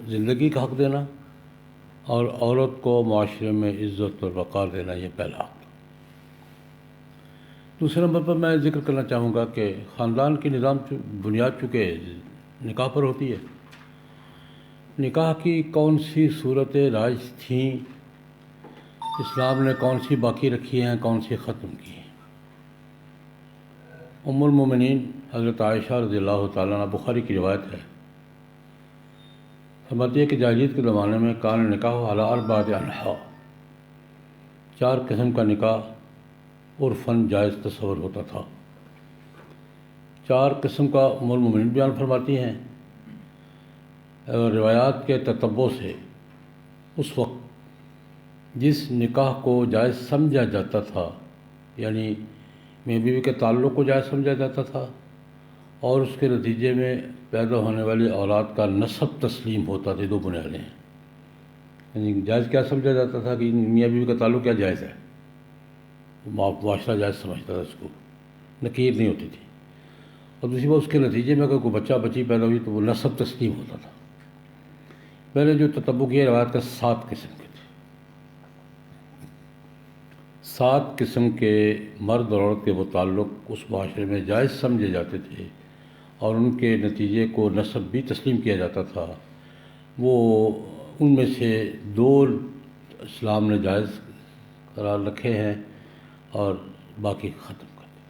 زندگی کا حق دینا اور عورت کو معاشرے میں عزت اور وقار دینا، یہ پہلا حق۔ دوسرے نمبر پر میں ذکر کرنا چاہوں گا کہ خاندان کی نظام بنیاد چونکہ نکاح پر ہوتی ہے، نکاح کی کون سی صورتیں رائج تھیں، اسلام نے کون سی باقی رکھی ہیں، کون سی ختم کی ہیں۔ ام المومنین حضرت عائشہ رضی اللہ تعالیٰ عنہ، بخاری کی روایت ہے، فرماتی ہے کہ جاہلیت کے زمانے میں کان نکاح علی اربعۃ انحاء، 4 قسم کا نکاح عرفاً جائز تصور ہوتا تھا۔ 4 قسم کا ام المومنین بیان فرماتی ہیں۔ روایات کے تتبع سے اس وقت جس نکاح کو جائز سمجھا جاتا تھا، یعنی میاں بیوی کے تعلق کو جائز سمجھا جاتا تھا، اور اس کے نتیجے میں پیدا ہونے والی اولاد کا نسب تسلیم ہوتا تھا، 2 بنیادیں ہیں۔ یعنی جائز کیا سمجھا جاتا تھا کہ میاں بیوی کا تعلق کیا جائز ہے، معاشرہ جائز سمجھتا تھا، اس کو نکیر نہیں ہوتی تھی۔ اور دوسری بات، اس کے نتیجے میں اگر کوئی بچہ بچی پیدا ہوئی تو وہ نسب تسلیم ہوتا تھا۔ میں نے جو تتبع کیا روایت کا 7 قسم کے تھے، 7 قسم کے مرد اور عورت کے وہ تعلق اس معاشرے میں جائز سمجھے جاتے تھے اور ان کے نتیجے کو نسب بھی تسلیم کیا جاتا تھا۔ وہ ان میں سے 2 اسلام نے جائز قرار رکھے ہیں اور باقی ختم کر دیا۔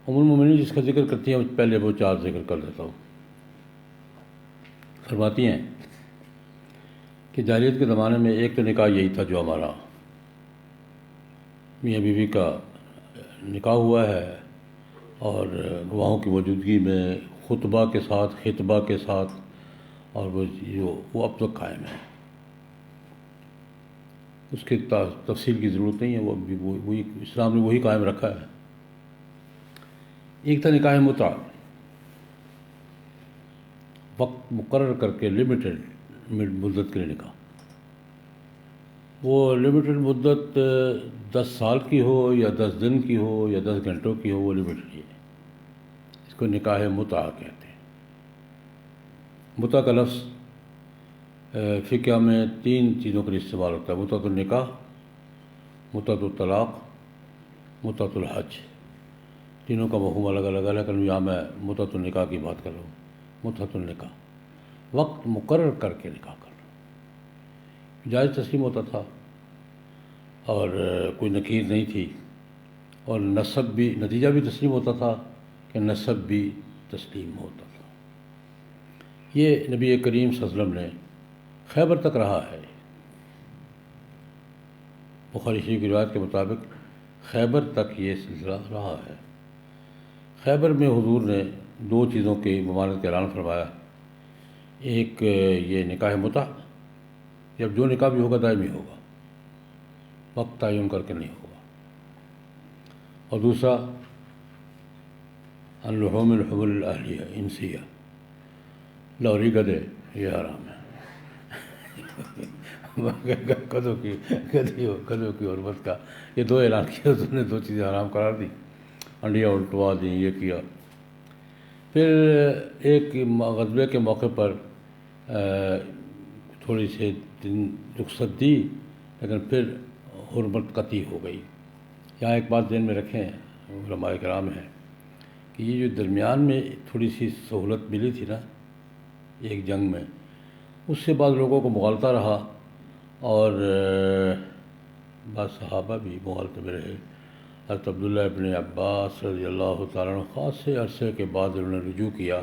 ام المومنین جس کا ذکر کرتی ہیں، پہلے وہ 4 ذکر کر دیتا ہوں۔ فرماتی ہیں کہ جاہلیت کے زمانے میں ایک تو نکاح یہی تھا جو ہمارا میاں بیوی کا نکاح ہوا ہے اور گواہوں کی موجودگی میں خطبہ کے ساتھ، خطبہ کے ساتھ، اور وہ اب تک قائم ہے۔ اس کی تفصیل کی ضرورت نہیں ہے، وہ بھی وہی اسلام نے وہی قائم رکھا ہے۔ ایک تھا نکاح متعہ، وقت مقرر کر کے لمیٹڈ مدت کے لیے نکاح۔ وہ لمیٹڈ مدت 10 سال کی ہو یا 10 دن کی ہو یا 10 گھنٹوں کی ہو، وہ لمیٹڈ ہے۔ اس کو نکاح متعہ کہتے ہیں۔ متعہ کا لفظ فقہ میں 3 چیزوں کے لیے استعمال ہوتا ہے: متعۃ النکاح، متعۃ الطلاق، متعۃ الحج۔ تینوں کا مفہوم الگ الگ ہے، لیکن یہاں میں متعۃ النکاح کی بات کر رہا ہوں۔ متعۃ النکاح، وقت مقرر کر کے نکاح کرنا، جائز تسلیم ہوتا تھا اور کوئی نکیر نہیں تھی، اور نسب بھی، نتیجہ بھی تسلیم ہوتا تھا کہ نسب بھی تسلیم ہوتا تھا۔ یہ نبی کریم صلی اللہ علیہ وسلم نے خیبر تک رہا ہے۔ بخاری شریف کی روایت کے مطابق خیبر تک یہ سلسلہ رہا ہے۔ خیبر میں حضور نے 2 چیزوں کی ممانعت کا اعلان فرمایا۔ ایک یہ نکاح متعہ، جب جو نکاح بھی ہوگا دائمی ہوگا، وقت تعین کر کے نہیں ہوگا، اور دوسرا ان لحوم الحمر الاہلیہ انسیہ، لوری گدے یہ حرام ہے۔ گدھوں کی حرمت کا یہ 2 اعلان کیا، اس نے 2 چیزیں حرام قرار دی، انڈیا الٹوا دیں، یہ کیا۔ پھر ایک غزوے کے موقع پر تھوڑی سی دن رخصت دی، لیکن پھر حرمت قطعی ہو گئی۔ یہاں ایک بات ذہن میں رکھیں، علماء کرام ہیں، کہ یہ جو درمیان میں تھوڑی سی سہولت ملی تھی نا ایک جنگ میں، اس سے بعض لوگوں کو مغالطہ رہا، اور بعض صحابہ بھی مغالطے میں رہے۔ حضرت عبداللہ ابن عباس رضی اللہ تعالیٰ عنہ خاص سے عرصے کے بعد انہوں نے رجوع کیا،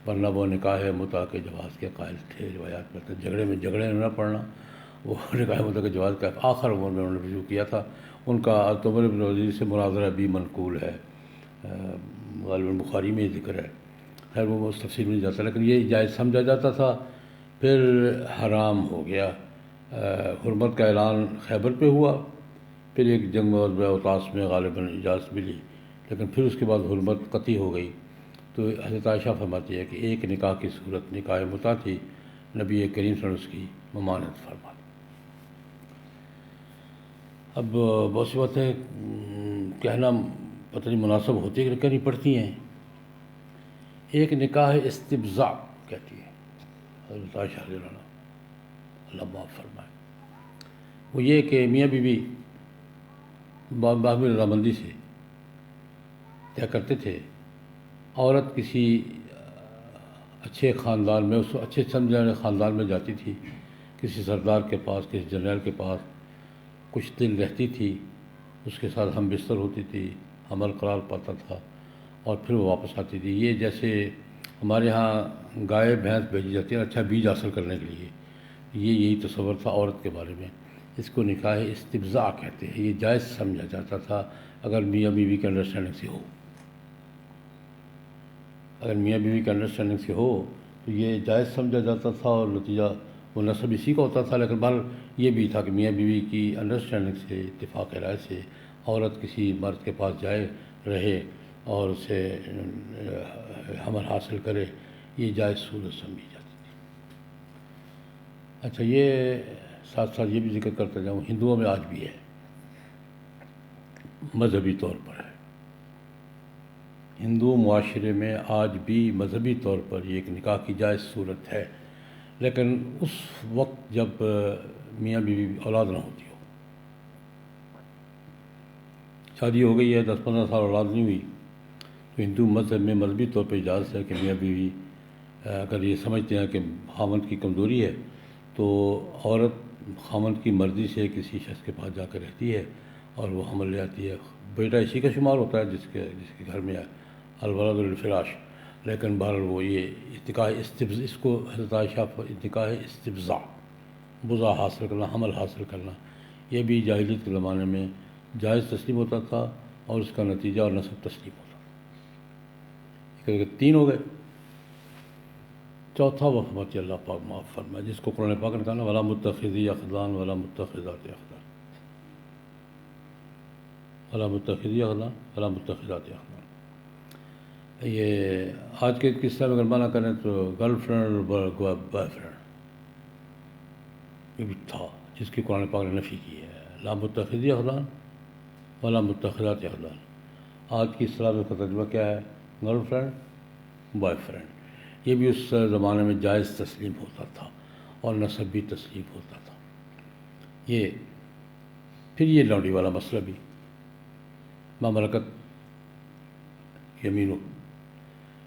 ورنہ وہ نکاح متعہ کے جواز کے قائل تھے۔ روایات میں جھگڑے نہ پڑنا، وہ نکاح متعہ کے جواز کا آخر عمر میں انہوں نے رجوع کیا تھا۔ ان کا عمر بن عزیز سے مناظرہ بھی منقول ہے، غالباً بخاری میں یہ ذکر ہے۔ خیر وہ اس تفصیل میں نہیں جاتا، لیکن یہ جائز سمجھا جاتا تھا، پھر حرام ہو گیا۔ حرمت کا اعلان خیبر پہ ہوا، پھر ایک جنگ غزوہ اوطاس میں غالباً اجازت ملی، لیکن پھر اس کے بعد حرمت قطعی ہو گئی۔ تو حضرت عائشہ فرماتی ہے کہ ایک نکاح کی صورت نکاح متعہ تھی، نبی کریم صلی اللہ علیہ وسلم اس کی ممانعت فرمائی۔ اب بہت سی باتیں کہنا پتہ نہیں مناسب ہوتی ہے کہ کرنی پڑتی ہیں۔ ایک نکاح استبضاع کہتی ہے، حضرت عائشہ رضی اللہ عنہ، اللہ معاف فرمائے، وہ یہ کہ میاں بیوی باہمی رضامندی سے طے کرتے تھے، عورت کسی اچھے خاندان میں، اس اچھے سمجھنے والے خاندان میں جاتی تھی، کسی سردار کے پاس، کسی جنرل کے پاس کچھ دن رہتی تھی، اس کے ساتھ ہم بستر ہوتی تھی، حمل قرار پاتا تھا، اور پھر وہ واپس آتی تھی۔ یہ جیسے ہمارے ہاں گائے بھینس بھیجی جاتی ہے اچھا بیج حاصل کرنے کے لیے، یہی تصور تھا عورت کے بارے میں۔ اس کو نکاح استبضاع کہتے ہیں۔ یہ جائز سمجھا جاتا تھا اگر میاں بیوی کے انڈرسٹینڈنگ سے ہو، اگر میاں بیوی کے انڈرسٹینڈنگ سے ہو تو یہ جائز سمجھا جاتا تھا، اور نتیجہ وہ نسب اسی کا ہوتا تھا۔ لیکن بہرحال یہ بھی تھا کہ میاں بیوی کی انڈرسٹینڈنگ سے، اتفاق رائے سے عورت کسی مرد کے پاس جائے، رہے اور اسے حمل حاصل کرے، یہ جائز صورت سمجھی جاتی تھی۔ اچھا، یہ ساتھ ساتھ یہ بھی ذکر کرتا جاؤں، ہندوؤں میں آج بھی ہے، مذہبی طور پر ہے، ہندو معاشرے میں آج بھی مذہبی طور پر یہ ایک نکاح کی جائز صورت ہے، لیکن اس وقت جب میاں بیوی اولاد نہ ہوتی ہو، شادی ہو گئی ہے 10-15 سال اولاد نہیں ہوئی، تو ہندو مذہب میں مذہبی طور پہ اجازت ہے کہ میاں بیوی اگر یہ سمجھتے ہیں کہ خاوند کی کمزوری ہے تو عورت خاوند کی مرضی سے کسی شخص کے پاس جا کر رہتی ہے اور وہ حمل لے آتی ہے۔ بیٹا اسی کا شمار ہوتا ہے جس کے گھر میں الولد للفراش، لیکن بہرحال وہ یہ نکاح استبضاع، اس کو حضرت عائشہ نکاح استبضاع، بضع حاصل کرنا، حمل حاصل کرنا، یہ بھی جاہلیت کے زمانے میں جائز تسلیم ہوتا تھا، اور اس کا نتیجہ اور نسب تسلیم ہوتا تھا۔ 3 ہو گئے، چوتھا وہ فرماتی اللہ پاک معاف فرمائے، جس کو قرآن پاک نے کہا نا ولا متخذی اخدان ولا متخذات اخدان، ولا متخذی اخدان ولا متخذات اخدان۔ یہ آج کے قصہ میں اگر معنی کریں تو گرل فرینڈ اور بوائے فرینڈ یہ بھی تھا، جس کی قرآن پاک نے نفی کی ہے، لا متخذی اخدان ولا متخذات اخدان۔ آج کی اصطلاح میں کا ترجمہ کیا ہے؟ Girl friend, boy friend. یہ بھی اس زمانے میں جائز تسلیم ہوتا تھا اور نسب بھی تسلیم ہوتا تھا۔ یہ پھر یہ لونڈی والا مسئلہ بھی، ما ملکت یمینو،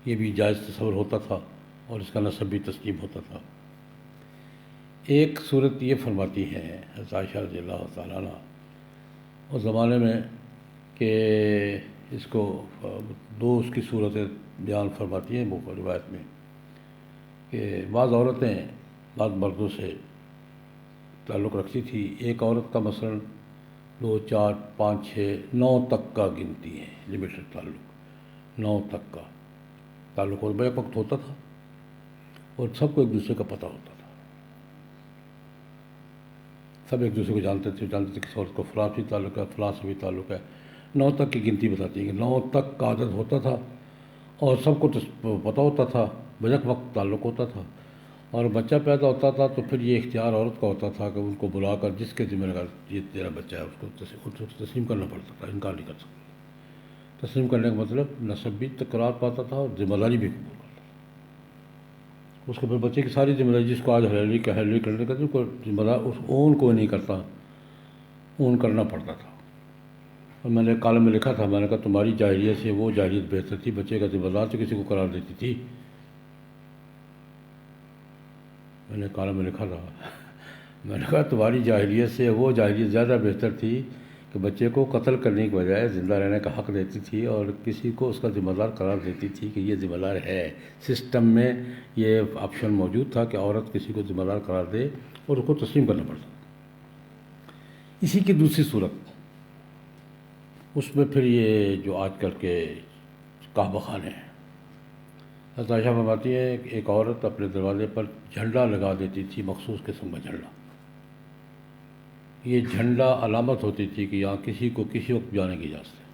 یہ بھی جائز تصور ہوتا تھا اور اس کا نسب بھی تسلیم ہوتا تھا۔ ایک صورت یہ فرماتی ہے حضرت عائشہ رضی اللہ تعالیٰ عنہ اس زمانے میں کہ اس کو 2 اس کی صورتیں بیان فرماتی ہیں وہ روایت میں، کہ بعض عورتیں بعض مردوں سے تعلق رکھتی تھی۔ ایک عورت کا مثلاً 2 4 5 6 9 تک کا گنتی ہے، لمیٹڈ تعلق، 9 تک کا تعلق اور بیک وقت ہوتا تھا، اور سب کو ایک دوسرے کا پتہ ہوتا تھا، سب ایک دوسرے کو جانتے تھے کہ کس عورت کو فلاں سے تعلق ہے، فلاں سے بھی تعلق ہے۔ 9 تک کی گنتی بتاتی ہے کہ 9 تک کا عدد ہوتا تھا، اور سب کو پتہ ہوتا تھا، بیک وقت تعلق ہوتا تھا، اور بچہ پیدا ہوتا تھا تو پھر یہ اختیار عورت کا ہوتا تھا کہ ان کو بلا کر جس کے ذمہ دار یہ تیرا بچہ ہے اس کو تسلیم کرنا پڑتا تھا، انکار نہیں کر سکتا۔ تسلیم کرنے کا مطلب نسب بھی قرار پاتا تھا اور ذمہ داری بھی قبول کرتا تھا۔ اس کے پھر بچے کی ساری ذمہ داری، جس کو آج حلیلی کرنے کا کوئی ذمہ دار اس اون کو نہیں کرتا، اون کرنا پڑتا تھا۔ اور میں نے کالم میں لکھا تھا، میں نے کہا تمہاری جاہلیت سے وہ جاہلیت بہتر تھی، بچے کا ذمہ دار تو کسی کو قرار دیتی تھی۔ میں نے کالم میں لکھا تھا، میں نے کہا تمہاری جاہلیت سے وہ جاہلیت زیادہ بہتر تھی کہ بچے کو قتل کرنے کی بجائے زندہ رہنے کا حق دیتی تھی، اور کسی کو اس کا ذمہ دار قرار دیتی تھی کہ یہ ذمہ دار ہے۔ سسٹم میں یہ آپشن موجود تھا کہ عورت کسی کو ذمہ دار قرار دے اور اس کو تسلیم کرنا پڑتا۔ اسی کی دوسری صورت، اس میں پھر یہ جو آج کل کے کعبہ خانے ہیں، حضرت عائشہ فرماتی ہے کہ ایک عورت اپنے دروازے پر جھنڈا لگا دیتی تھی، مخصوص قسم کا جھنڈا۔ یہ جھنڈا علامت ہوتی تھی کہ یہاں کسی کو کسی وقت جانے کی اجازت ہے،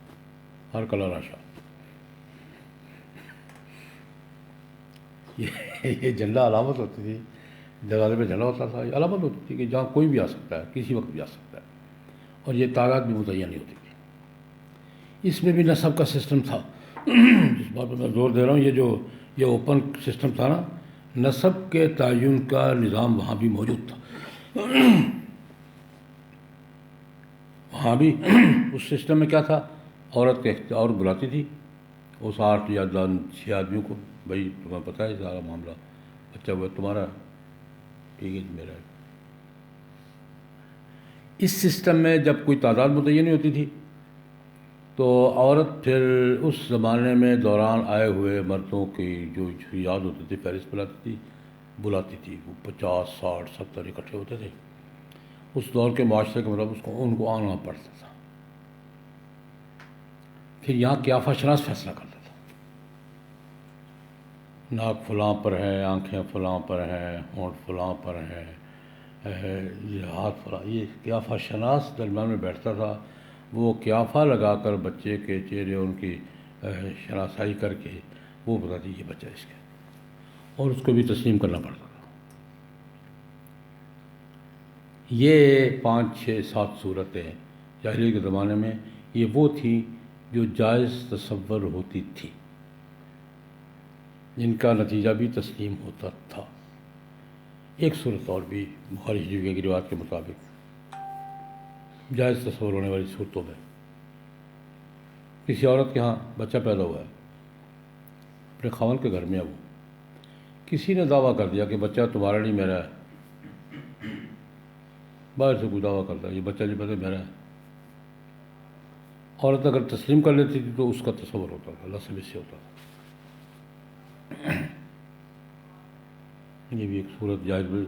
ہر کلا راشا۔ یہ جھنڈا علامت ہوتی تھی، دروازے پہ جھنڈا ہوتا تھا، یہ علامت ہوتی تھی کہ جہاں کوئی بھی آ سکتا ہے، کسی وقت بھی آ سکتا ہے، اور یہ تعداد بھی متعین نہیں ہوتی تھی۔ اس میں بھی نسب کا سسٹم تھا، جس بات پہ میں زور دے رہا ہوں، یہ اوپن سسٹم تھا نا، نسب کے تعین کا نظام وہاں بھی موجود تھا. وہاں بھی اس سسٹم میں کیا تھا، عورت کے عورت بلاتی تھی اس 8 یا 6 آدمیوں کو، بھائی تمہیں پتہ ہے سارا معاملہ، بچہ ہوا تمہارا، ٹھیک ہے میرا. اس سسٹم میں جب کوئی تعداد متعین نہیں ہوتی تھی تو عورت پھر اس زمانے میں دوران آئے ہوئے مردوں کی جو یاد ہوتی تھی فہرست بلاتی تھی. وہ 50 60 70 اکٹھے ہوتے تھے. اس دور کے معاشرے کے مطابق ان کو آنا پڑتا تھا. پھر یہاں قیافہ شناس فیصلہ کرتا تھا، ناک فلاں پر ہے، آنکھیں فلاں پر ہیں، ہونٹ فلاں پر ہیں، یہ ہاتھ فلاں. یہ قیافہ شناس درمیان میں بیٹھتا تھا. وہ قیافہ لگا کر بچے کے چہرے ان کی شناسائی کر کے وہ بتاتی یہ بچہ اس کا، اور اس کو بھی تسلیم کرنا پڑتا تھا. یہ 5 6 7 صورتیں جاہلیت کے زمانے میں یہ وہ تھیں جو جائز تصور ہوتی تھی، جن کا نتیجہ بھی تسلیم ہوتا تھا. ایک صورت اور بھی بخاری شریف کی روایت کے مطابق جائز تصور ہونے والی صورتوں میں، کسی عورت کے ہاں بچہ پیدا ہوا ہے، اپنے خاوند کے گھر میں ہے، وہ کسی نے دعویٰ کر دیا کہ بچہ تمہارا نہیں میرا ہے، باہر سے کوئی دعویٰ کرتا ہے یہ بچہ نہیں پتہ میرا ہے. عورت اگر تسلیم کر لیتی تھی تو اس کا تصور ہوتا تھا، اللہ سے مس سے ہوتا تھا. یہ بھی ایک صورت جائز بھی،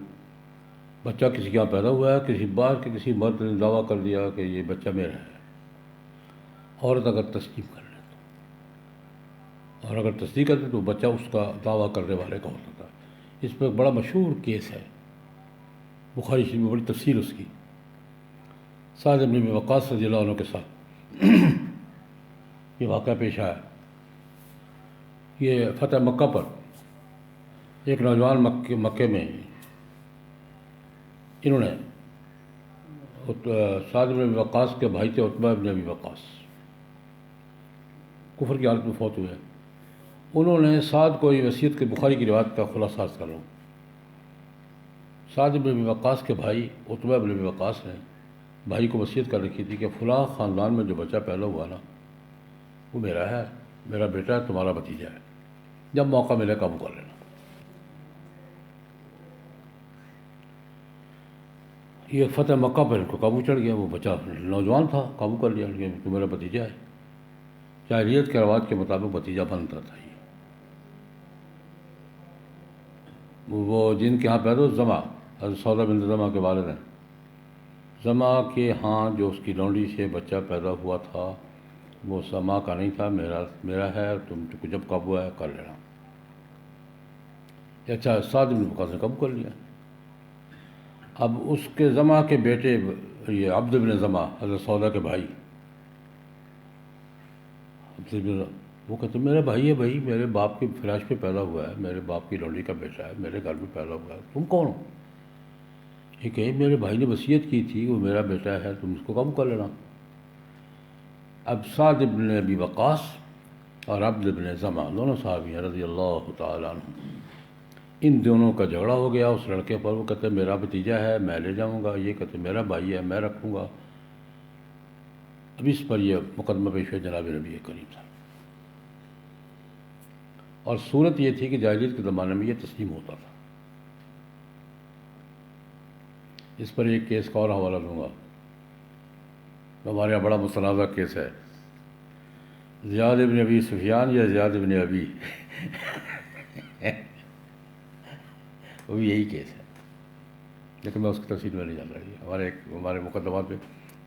بچہ کسی کے یہاں پیدا ہوا ہے، کسی باہر کے کسی مرد نے دعویٰ کر دیا کہ یہ بچہ میرا ہے، عورت اگر تسلیم کر لے تو، اور اگر تصدیق کرتے تو بچہ اس کا دعویٰ کرنے والے کا ہوتا تھا. اس پہ ایک بڑا مشہور کیس ہے بخاری شریف میں، بڑی تفصیل اس کی. سعد بن ابی وقاص رضی اللہ عنہ کے ساتھ یہ واقعہ پیش آیا. یہ فتح مکہ پر ایک نوجوان مکے میں انہوں نے سعد بن ابی وقاص کے بھائی تھے عتبہ بن ابی وقاص، کفر کی حالت میں فوت ہوئے. انہوں نے سعد کو یہ وصیت کے بخاری کی روایت کا خلاصہ عرض کر رہا ہوں. سعد بن ابی وقاص کے بھائی عتبہ بن ابی وقاص نے بھائی کو وصیت کر رکھی تھی کہ فلاں خاندان میں جو بچہ پیدا ہوا نا وہ میرا ہے، میرا بیٹا ہے، تمہارا بھتیجا ہے، جب موقع ملے قابو کر لینا. یہ فتح مکہ پر ان کو قابو چڑھ گیا. وہ بچہ نوجوان تھا، قابو کر لیا کہ تو میرا بھتیجا ہے. جاہلیت کے رواج کے مطابق بھتیجا بنتا تھا. وہ جن کے ہاں پیدا زما، حضرت سودا بنت زما کے والد ہیں، زما کے ہاں جو اس کی لونڈی سے بچہ پیدا ہوا تھا وہ زما کا نہیں تھا، میرا ہے، تم کو جب قابو آیا کر لینا. اچھا سعد بن وقاص نے قابو کر لیا. اب اس کے زما کے بیٹے یہ عبد بن زما، حضرت سودا کے بھائی، وہ کہتے میرا بھائی ہے، بھائی میرے باپ کی فراش پہ پیدا ہوا ہے، میرے باپ کی لونڈی کا بیٹا ہے، میرے گھر میں پیدا ہوا ہے، تم کون ہو؟ یہ کہ میرے بھائی نے وصیت کی تھی وہ میرا بیٹا ہے، تم اس کو قابو کر لینا. اب سعد بن ابی وقاص اور عبد بن زما دونوں صحابی ہیں رضی اللہ تعالیٰ عنہ. ان دونوں کا جھگڑا ہو گیا اس لڑکے پر. وہ کہتے میرا بھتیجا ہے میں لے جاؤں گا، یہ کہتے میرا بھائی ہے میں رکھوں گا. اب اس پر یہ مقدمہ پیش ہے جناب نبی کریم صاحب. اور صورت یہ تھی کہ جاہلیت کے زمانے میں یہ تسلیم ہوتا تھا. اس پر ایک کیس کا اور حوالہ دوں گا، ہمارے یہاں بڑا متنازع کیس ہے، زیاد بن ابی سفیان یا زیاد بن ابی وہ بھی یہی کیس ہے، لیکن میں اس کی تفصیل میں نہیں جان رہی. ہمارے مقدمات میں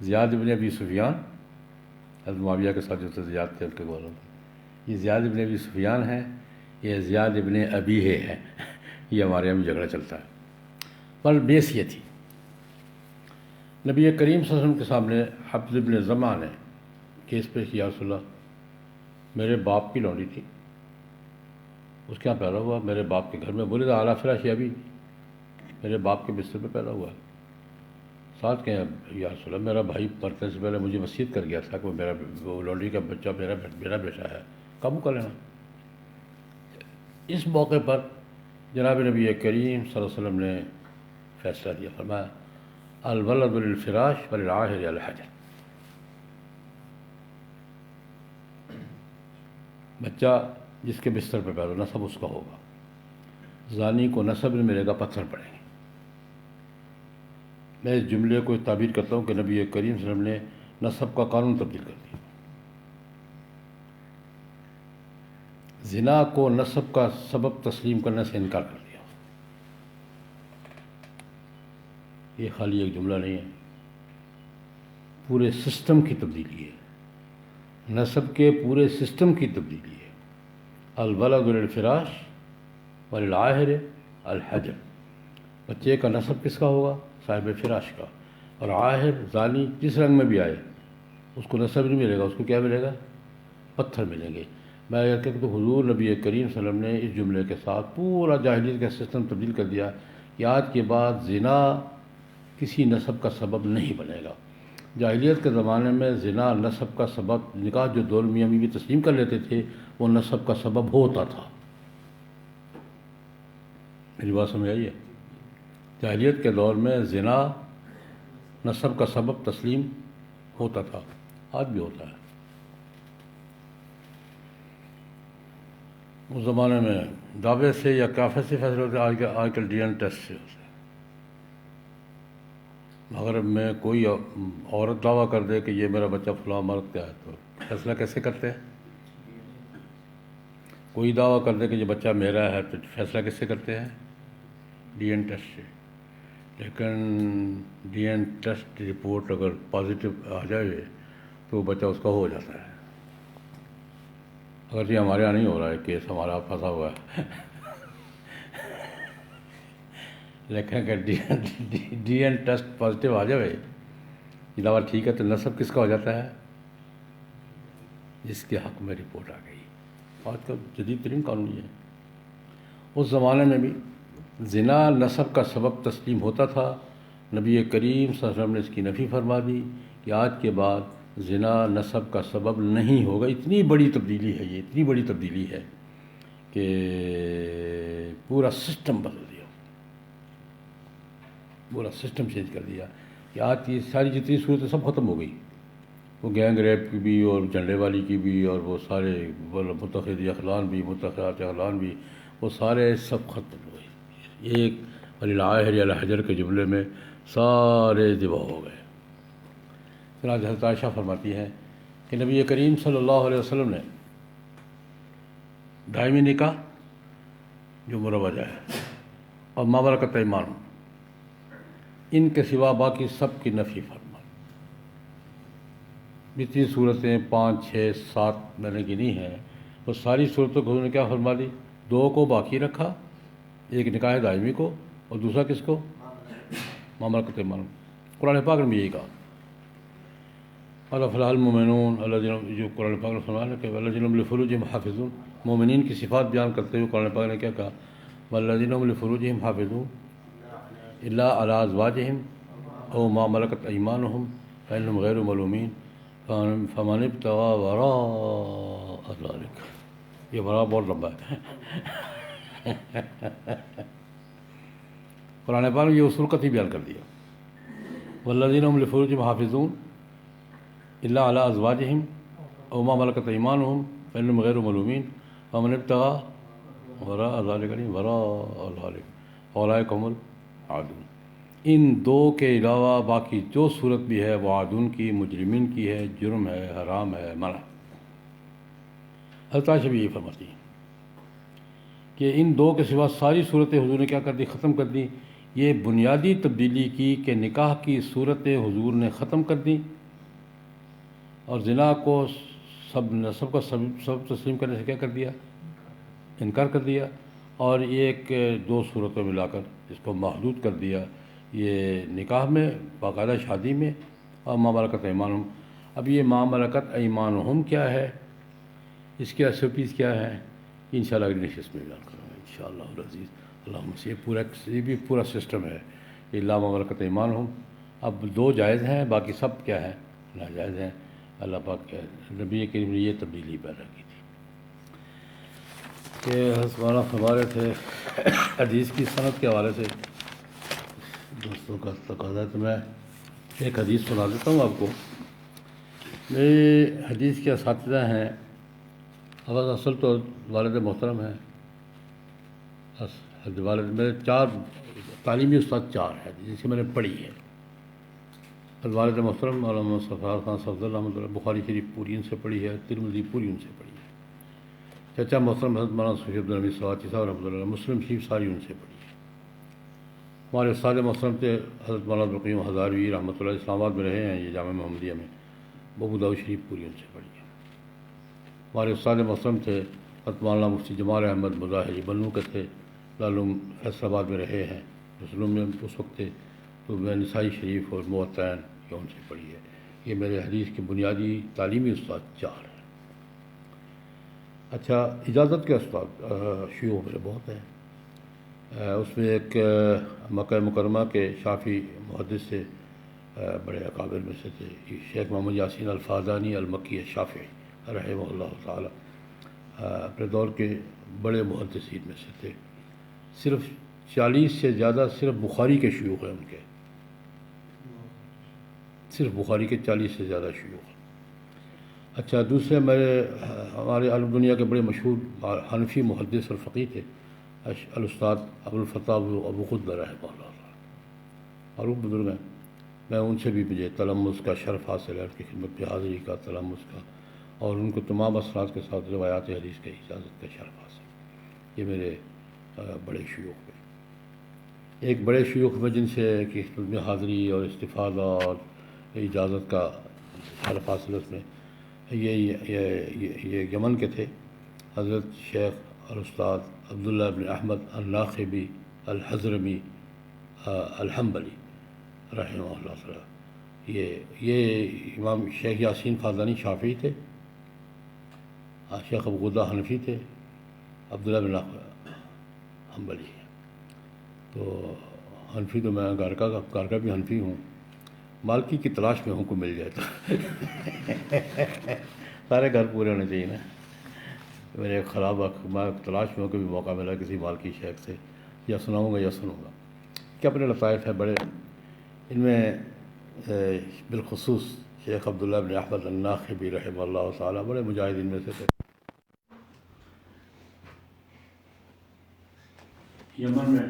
زیاد بن ابی سفیان حضرت معاویہ کے ساتھ جو تھے زیاد تھے ان کے گورنر، یہ زیاد بن ابی سفیان ہے، یہ زیاد بن ابی ہے. یہ ہمارے یہاں بھی جھگڑا چلتا ہے. پر بیس یہ تھی، نبی کریم صلی اللہ علیہ وسلم کے سامنے عبد بن زما نے کیس پیش کیا، رسول اللہ میرے باپ کی لونڈی تھی، اس کے یہاں پیدا ہوا، میرے باپ کے گھر میں بولے تھا اعلیٰ فراش ابھی، میرے باپ کے بستر پہ پیدا ہوا ہے. ساتھ کہیں یا رسول اللہ میرا بھائی مرنے سے پہلے مجھے وصیت کر گیا تھا کہ وہ لونڈی کا بچہ میرا بیٹا ہے، قابو کر لینا. اس موقع پر جناب نبی کریم صلی اللہ علیہ وسلم نے فیصلہ دیا، فرمایا الولد للفراش وللعاہر الحجر، بچہ جس کے بستر پہ پیدا ہو نسب اس کا ہوگا، زانی کو نسب نہیں ملے گا، پتھر پڑیں گے۔ میں اس جملے کو تعبیر کرتا ہوں کہ نبی کریم صلی اللہ علیہ وسلم نے نسب کا قانون تبدیل کر دیا، زنا کو نسب کا سبب تسلیم کرنے سے انکار کر دیا۔ یہ خالی ایک جملہ نہیں ہے، پورے سسٹم کی تبدیلی ہے، نسب کے پورے سسٹم کی تبدیلی ہے۔ الولد للفراش وللعاہر الحجر، بچے کا نسب کس کا ہوگا؟ صاحب فراش کا، اور عاہر زانی جس رنگ میں بھی آئے اس کو نسب نہیں ملے گا، اس کو کیا ملے گا؟ پتھر ملیں گے۔ میں اگر کہتا ہوں حضور نبی کریم صلی اللہ علیہ وسلم نے اس جملے کے ساتھ پورا جاہلیت کا سسٹم تبدیل کر دیا کہ آج کے بعد زنا کسی نسب کا سبب نہیں بنے گا۔ جاہلیت کے زمانے میں زنا نسب کا سبب، نکاح جو دور میاں بیوی تسلیم کر لیتے تھے وہ نسب کا سبب ہوتا تھا۔ میری بات سمجھ آئی ہے؟ جاہلیت کے دور میں زنا نسب کا سبب تسلیم ہوتا تھا، آج بھی ہوتا ہے۔ اس زمانے میں دعوے سے یا کافے سے فیصلے ہوتے، آج کل ڈی این ٹیسٹ سے ہوتے ہیں۔ مغرب میں کوئی عورت دعویٰ کر دے کہ یہ میرا بچہ فلاں مرد کا ہے تو فیصلہ کیسے کرتے ہیں؟ کوئی دعویٰ کر دے کہ یہ بچہ میرا ہے تو فیصلہ کیسے کرتے ہیں؟ ڈی این ٹیسٹ سے۔ لیکن ڈی این ٹیسٹ رپورٹ اگر پازیٹیو آ جائے تو وہ بچہ اس کا ہو جاتا ہے۔ اگر یہ ہمارے یہاں نہیں ہو رہا ہے، کیس ہمارا پھنسا ہوا ہے، لیکن اگر ڈی این ٹیسٹ پازیٹیو آ جائے یہ دعویٰ ٹھیک ہے تو نسب کس کا ہو جاتا ہے؟ جس کے حق میں رپورٹ آ گئی۔ آج کل جدید ترین قانون یہ ہے۔ اس زمانے میں بھی زنا نسب کا سبب تسلیم ہوتا تھا، نبی کریم صلی اللہ علیہ وسلم نے اس کی نفی فرما دی کہ آج کے بعد زنا نسب کا سبب نہیں ہوگا۔ اتنی بڑی تبدیلی ہے، یہ اتنی بڑی تبدیلی ہے کہ پورا سسٹم بدل دیا، پورا سسٹم چینج کر دیا کہ آج کی ساری جتنی صورتیں سب ختم ہو گئی، وہ گینگ ریپ کی بھی اور جھنڈے والی کی بھی اور وہ سارے متخذ اخلان بھی، متخذات اخلان بھی، وہ سارے سب ختم ہو گئے۔ ایک وللعاہر الحجر کے جملے میں سارے ذبح ہو گئے۔ چنانچہ حضرت عائشہ فرماتی ہیں کہ نبی کریم صلی اللہ علیہ وسلم نے دائمی نکاح جو مروج ہے اور ما ملکت ایمانکم ان کے سوا باقی سب کی نفی فرمائی۔ جتنی صورتیں 5، 6، 7 میں نے گنی ہیں وہ ساری صورتوں کو انہوں نے کیا فرما دی؟ 2 کو باقی رکھا، ایک نکاح دائمی کو اور دوسرا کس کو؟ ما ملکت ایمانکم۔ قرآن پاک نے بھی یہی کہا، قد افلح المؤمنون الذین، جو قرآن پاک نے فرمایا کہ والذین هم لفروجہم حافظون، مومنین کی صفات بیان کرتے ہوئے قرآن پاک نے کیا کہا؟ والذین هم لفروجہم حافظون الا علی ازواجہم او ما ملکت ایمانہم فانہم غیر ملومین فمن ابتغى وراء ذلک۔ یہ وراء بہت لمبا ہے، قرآن پاک نے یہ اصول قطعی بیان کر دیا، والذین هم لفروجہم حافظون الا علی ازواجہم او ما ملکت ایمانہم فانہم غیر ملومین فمن ابتغى وراء ذلک، وراء ذلک اولئک هم العادون۔ ان 2 کے علاوہ باقی جو صورت بھی ہے وہ عادون کی، مجرمین کی ہے، جرم ہے، حرام ہے، منع۔ حضرت عائشہ بھی یہی فرماتی ہیں کہ ان 2 کے سوا ساری صورتیں حضور نے کیا کر دی؟ ختم کر دی۔ یہ بنیادی تبدیلی کی کہ نکاح کی صورتیں حضور نے ختم کر دی اور زنا کو سب کا سبب تسلیم کرنے سے کیا کر دیا؟ انکار کر دیا، اور ایک 2 صورتوں میں لا کر اس کو محدود کر دیا، یہ نکاح میں، باقاعدہ شادی میں، اور ما ملکت ایمانہم۔ اب یہ ما ملکت ایمانہم کیا ہے، اس کے SOPs کیا ہے، انشاءاللہ اگلی نشست میں بیان کروں گا انشاءاللہ العزیز۔ اللہم یہ بھی پورا سسٹم ہے، یہ لا ما ملکت ایمانہم۔ اب 2 جائز ہیں، باقی سب کیا ہے؟ ناجائز ہیں۔ اللہ پاک کے نبی کریم نے یہ تبدیلی پیدا کی تھی کہ حضرت مولانا فرما رہے تھے حدیث کی صنعت کے حوالے سے دوستوں کا تقاضا ہے تو میں ایک حدیث سنا دیتا ہوں آپ کو۔ میرے حدیث کے اساتذہ ہیں، اصل تو والد محترم ہیں، والد میرے 4 تعلیمی استاد 4 ہیں جن سے میں نے پڑھی ہے۔ والد محترم مولانا مصطفیٰ خان صفدر رحمۃ اللہ، بخاری شریف پوری ان سے پڑھی ہے، ترمذی پوری ان سے پڑھی ہے۔ چچا محترم حضرت مولانا صفی عبدالحمید سواتی صاحب رحمۃ اللہ، مسلم شریف ساری ان سے پڑھی ہے۔ ہمارے استاد محترم تھے حضرت مولانا عبدالقیوم ہزاروی رحمۃ اللہ، اسلام آباد میں رہے ہیں یہ جامعہ محمدیہ میں، ابو داؤد شریف پوری ان سے پڑھی ہے۔ ہمارے استاد محترم تھے حضرت مولانا مفتی جمال احمد مظاہری، بنو کے تھے، دارالعلوم فیصل آباد میں رہے ہیں، مسلم میں اس وقت تھے، تو میں نسائی شریف اور موطین یہ ان سے پڑھی ہے۔ یہ میرے حدیث کے بنیادی تعلیمی استاد 4 ہیں۔ اچھا، اجازت کے استاد شیوخ میرے بہت ہیں، اس میں ایک مکہ مکرمہ کے شافی محدث سے بڑے اکابر میں سے تھے شیخ محمد یاسین الفادانی المکی الشافعی رحمہ اللہ تعالی، اپنے دور کے بڑے محدثین میں سے تھے۔ صرف 40 سے زیادہ صرف بخاری کے شیوخ ہیں ان کے، صرف بخاری کے 40 سے زیادہ شیوخ۔ اچھا، دوسرے ہمارے عالم دنیا کے بڑے مشہور حنفی محدث اور فقیہ تھے الاستاذ ابوالفتح ابو خضر رحمہ اللہ تعالی، معروف بزرگ ہیں۔ میں ان سے بھی مجھے تلمذ کا شرف حاصل ہے، ان کی خدمت پہ حاضری کا، تلمذ کا، اور ان کو تمام اسناد کے ساتھ روایات حدیث کی اجازت کا شرف حاصل۔ یہ میرے بڑے شیوخ میں، ایک بڑے شیوخ میں جن سے کی خدمت میں حاضری اور استفادہ اور اجازت کا شرف حاصل اس میں یہ یمن کے تھے، حضرت شیخ الاستاذ عبداللہ بن احمد الناخبی الحضرمی الحنبلی رحمہ اللہ تعالی۔ یہ امام شیخ یاسین فادانی شافعی تھے، شیخ ابو غدہ حنفی تھے، عبداللہ بن حنبلی۔ تو حنفی تو میں گھر کا بھی حنفی ہوں، مالکی کی تلاش میں ہوں کو مل جائے تو سارے گھر پورے ہونے چاہیے نا۔ میرے خراب وقت میں تلاش میں ہوں، کبھی موقع ملا کسی مالکی شیخ سے یا سناؤں گا یا سنوں گا کہ اپنے لطائف ہیں بڑے، ان میں بالخصوص شیخ عبداللہ بن احمد الناخبی رحمہ اللہ تعالیٰ بڑے مجاہدین میں سے تھے۔ یمن میں